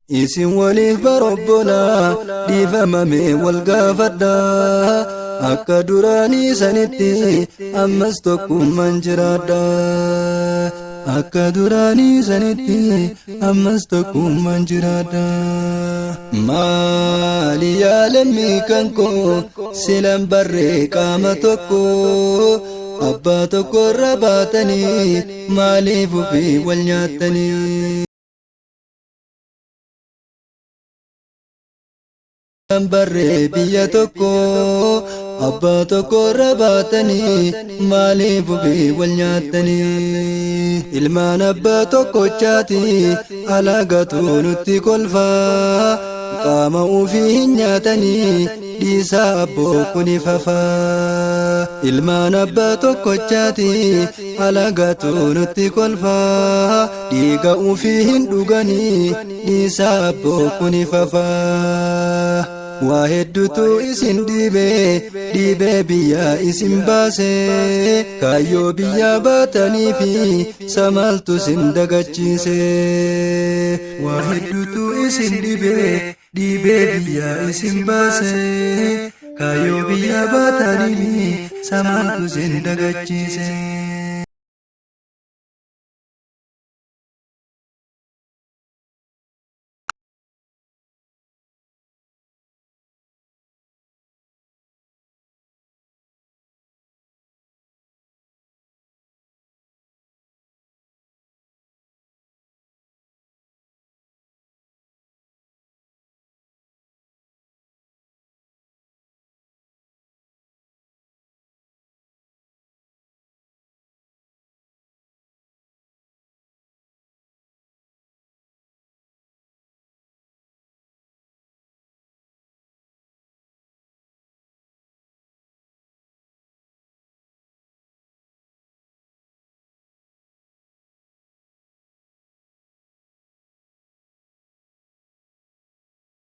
isin waliif barobbona dhiifamame wal gaafadha akka duraanii sanitti ammas tokkummaan jiraadha akka duraanii sanitti ammas tokkummaan jiraadha maali yaalamii kan koo silan barree qaama tokko abbaa tokko irra baatanii maaliif ofii wal nyaatanii barree biyya tokko abbaa tokko irra baatanii maaliif ofii wal nyaatanii ilmaan abbaa tokkochaati alaagatu nutti kolfaa qaama ofii hin nyaatanii dhiisaa abboo kuni fafaa ilmaan abbaa tokkochaati alaagatu nutti kolfaa dhiiga ofii hin dhuganii dhiisaa abboo kuni fafaa waa hedduutu isin dhiibee biyya isin baase kaayyoo biyya baatanii fi samaaltu isin dagachiise waa hedduutu isin dhiibee biyya isin baase kaayyoo biyya baatanii fi samaaltu isin dagachiise